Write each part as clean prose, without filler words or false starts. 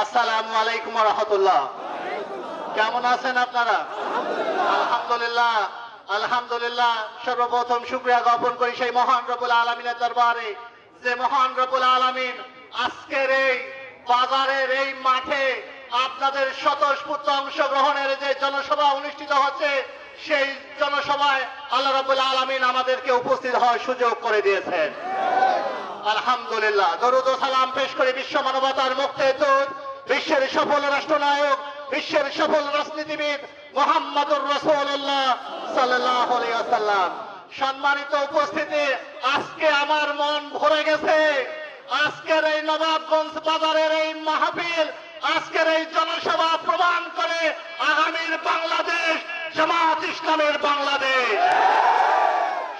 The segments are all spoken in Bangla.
আসসালামু আলাইকুম ওয়া রাহমাতুল্লাহ। কেমন আছেন আপনারা? আলহামদুলিল্লাহ আলহামদুলিল্লাহ। সর্বপ্রথম শুকরিয়া জ্ঞাপন করি সেই মহান রব্বুল আলামিনের দরবারে, যে মহান রব্বুল আলামিন আজকের এই বাজারের এই মাঠে আপনাদের স্বতঃস্ফূর্ত অংশগ্রহণের যে জনসভা অনুষ্ঠিত হচ্ছে, সেই জনসভায় আল্লাহ রাব্বুল আলামিন আমাদেরকে উপস্থিত হওয়ার সুযোগ করে দিয়েছেন। আলহামদুলিল্লাহ। দরুদ ও সালাম পেশ করে বিশ্ব মানবতার মুক্তির দূত, বিশ্বের সফল রাষ্ট্রনায়ক, বিশ্বের সফল রাজনীতিবিদ মুহাম্মদুর রাসূলুল্লাহ সাল্লাল্লাহু আলাইহি ওয়াসাল্লাম। সম্মানিত উপস্থিতি, আজকে আমার মন ভরে গেছে। আজকের এই নবাবগঞ্জ বাজারের এই মাহফিল, আজকের এই জনসভা প্রমাণ করে আগামীর বাংলাদেশ জামাত ইসলামের বাংলাদেশ।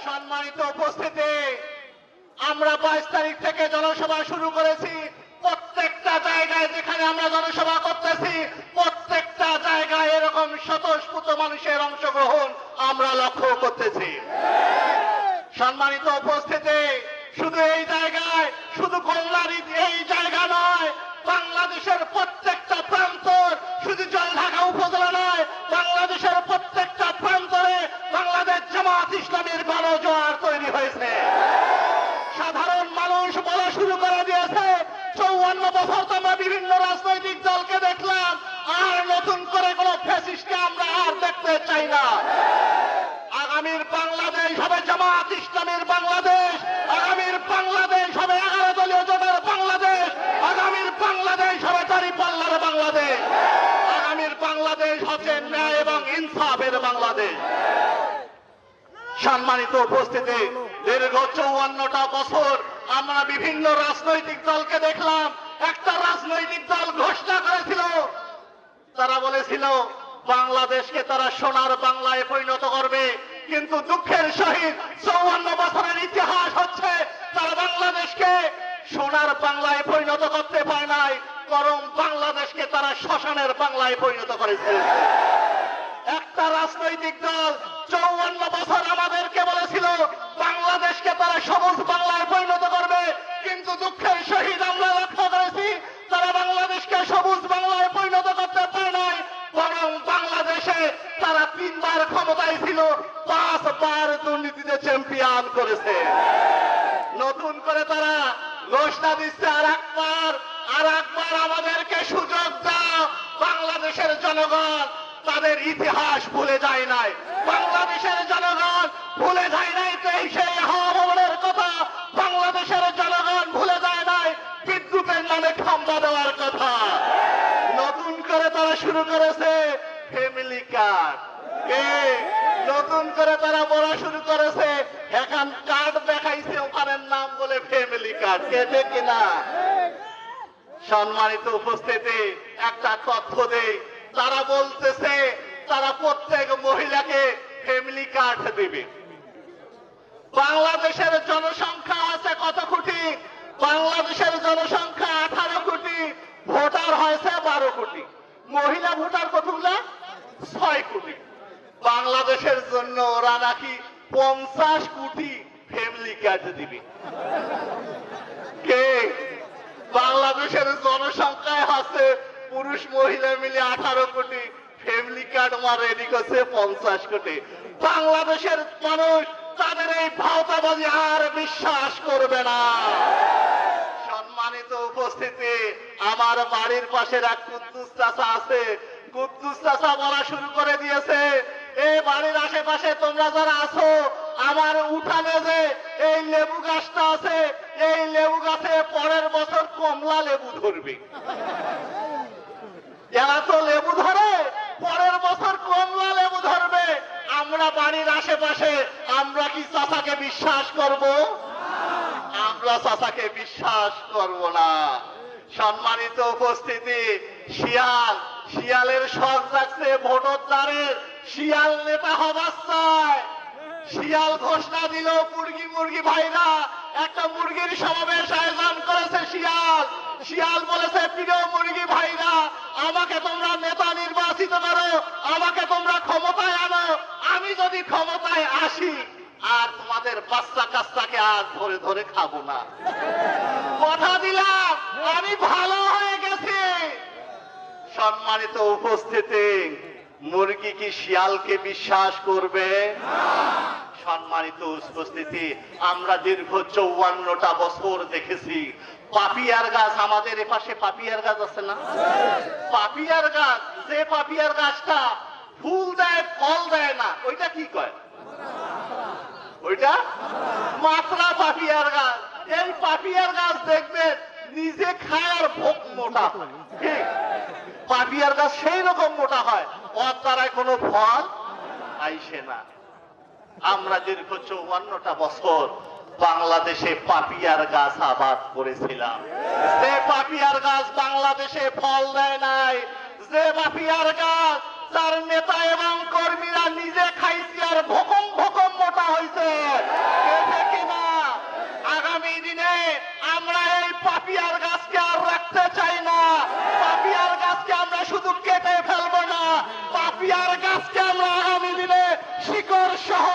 সম্মানিত উপস্থিতি, আমরা 22 তারিখ থেকে জনসভা শুরু করেছি। প্রত্যেকটা জায়গায় যেখানে আমরা জনসভা করতেছি, প্রত্যেকটা জায়গায় এরকম স্বতঃস্ফূর্ত মানুষের অংশগ্রহণ আমরা লক্ষ্য করতেছি। সম্মানিত উপস্থিতি, শুধু এই জায়গায়, শুধু কল্যাণী এই জায়গা নয়, বাংলাদেশের প্রত্যেকটা প্রান্তর, শুধু জলঢাকা উপজেলা নয়, বাংলাদেশের প্রত্যেকটা প্রান্তরে বাংলাদেশ জামাত ইসলামের গণজোয়ার তৈরি হয়েছে। সাধারণ মানুষ বলা শুরু করে দিয়েছে, 54 বছর তো আমরা বিভিন্ন রাজনৈতিক দলকে দেখলাম, আর নতুন করে কোন ফ্যাসিস্টকে আমরা আর দেখতে চাই না। আগামীর বাংলাদেশ হবে জামাত ইসলামের বাংলাদেশ, আগামীর বাংলাদেশ হবে 11 দলীয় জোটের বাংলাদেশ, আগামীর বাংলাদেশ হবে দাঁড়িপাল্লার বাংলাদেশ, আগামীর বাংলাদেশ হচ্ছে ন্যায় এবং ইনসাফের বাংলাদেশ। সম্মানিত উপস্থিতি, দীর্ঘ 54টা বছর আমরা বিভিন্ন রাজনৈতিক দলকে দেখলাম। একটা রাজনৈতিক দল ঘোষণা করেছিল, তারা বলেছিল বাংলাদেশকে তারা সোনার বাংলায় পরিণত করবে, কিন্তু দুঃখের সহিত 54 বছরের ইতিহাস হচ্ছে তারা বাংলাদেশকে সোনার বাংলায় পরিণত করতে পারে নাই, বরং বাংলাদেশকে তারা শ্মশানের বাংলায় পরিণত করেছে। একটা রাজনৈতিক দল 54 বছর আমাদেরকে বলেছিল বাংলাদেশকে তারা সবুজ বাংলায় পরিণত করবে, কিন্তু দুঃখের সহিত আমরা লক্ষ্য করেছি তারা বাংলাদেশকে সবুজ বাংলায় পরিণত করতে পারে নাই, বরং বাংলাদেশে তারা 3 বার ক্ষমতায় ছিল, 5 বার দুর্নীতিতে চ্যাম্পিয়ন করেছে। নতুন করে তারা ঘোষণা দিচ্ছে আর একবার আমাদেরকে সুযোগ দাও। বাংলাদেশের জনগণ তাদের ইতিহাস ভুলে যায় নাই, বাংলাদেশের জনগণ ভুলে যায় নাই সেই হাওয়া ভবনের কথা, বাংলাদেশের জনগণ ভুলে যায় নাই বিদ্যুতের নামে খাম্বা দেওয়ার কথা। নতুন করে তারা শুরু করেছে ফ্যামিলি কার্ড। নতুন করে তারা বলা শুরু করেছে, এখন কার্ড দেখাইছে ওখানের নাম বলে ফ্যামিলি কার্ড। কেটে কিনা? সম্মানিত উপস্থিতি, একটা তথ্য দেই, তারা বলতেছে তারা প্রত্যেক মহিলাকে ফ্যামিলি কার্ড দেবে। বাংলাদেশের জনসংখ্যা আছে কত কোটি? বাংলাদেশের জনসংখ্যা 18 কোটি, ভোটার হয়েছে 12 কোটি, মহিলা ভোটার কতগুলা? 6 কোটি। বাংলাদেশের জন্য ওরা নাকি 50 কোটি ফ্যামিলি কার্ড দিবে। কে? বাংলাদেশের জনসংখ্যায় আছে পুরুষ মহিলা মিলে 18 কোটি, ফ্যামিলি কার্ড আমার রেডি করছে 50 কোটি। বাংলাদেশের মানুষ তাদের এই ভাওতাবাজি আর বিশ্বাস করবে না। সম্মানিত উপস্থিতি, আমার বাড়ির পাশের এক কুদ্দুস চাচা আছে, কুদ্দুস চাচা বলা শুরু করে দিয়েছে, এই বাড়ির আশেপাশে তোমরা যারা আছো, আমার উঠানে যে এই লেবু গাছটা আছে, এই লেবু গাছে পরের বছর কমলা লেবু ধরবে। যারা তো লেবু ধরে, পরের বছর কমলা লেবু ধরবে। আমরা বাড়ির আশেপাশে, আমরা কি চাচাকে বিশ্বাস করব? আমরা চাচাকে বিশ্বাস করব না। সম্মানিত উপস্থিতি, শিয়ালের শখ রাখছে ভোটদারের, শিয়াল নেতা হবার চায়। শিয়াল ঘোষণা দিল, মুরগি ভাইরা একটা মুরগির সমাবেশ আয়োজন করেছে শিয়াল বলেছে, প্রিয় মুরগি ভাইরা, আমাকে তোমরা নেতা নির্বাচিত করো, আমাকে তোমরা ক্ষমতায় আনো, আমি যদি ক্ষমতায় আসি আর তোমাদের বাচ্চা কাচ্চাকে আর ধরে ধরে খাবো না। কথা দিলাম, আমি ভালো হয়ে গেছি, সম্মানিত উপস্থিতি, মুরগি কি শিয়ালকে বিশ্বাস করবে? সম্মানিত উপস্থিতি, আমরা দীর্ঘ 54টা বছর দেখেছি পাপিয়ার গাছ, আমাদের এপাশে পাপিয়ার গাছ আছে না? পাপিয়ার গাছ, যে পাপিয়ার গাছটা ফুল দেয় ফল দেয় না, ওইটা কি কয়? ওইটা মাত্রা পাপিয়ার গাছ। এই পাপিয়ার গাছ দেখবেন নিজে খায় আর ভোগ মোটা হয়। ঠিক, পাপিয়ার গাছ সেই রকম মোটা হয়, ওর দ্বারায় কোনো ফল আইসে না। আমরা দীর্ঘ 54টা বছর বাংলাদেশে পাপিয়ার গাছ আবাদ করেছিলাম। যে পাপিয়ার গাছ বাংলাদেশে ফল দেয় নাই, যে পাপিয়ার গাছ তার নেতা এবং কর্মীরা নিজে খাইছে আর ভোকম ভোকম মোটা হয়েছে, কিনা? আগামী দিনে আমরা এই পাপিয়ার গাছকে আর রাখতে চাই না। পাপিয়ার গাছকে আমরা শুধু কেটে ফেলবো না, পাপিয়ার গাছকে আমরা আগামী দিনে শিকড় সহ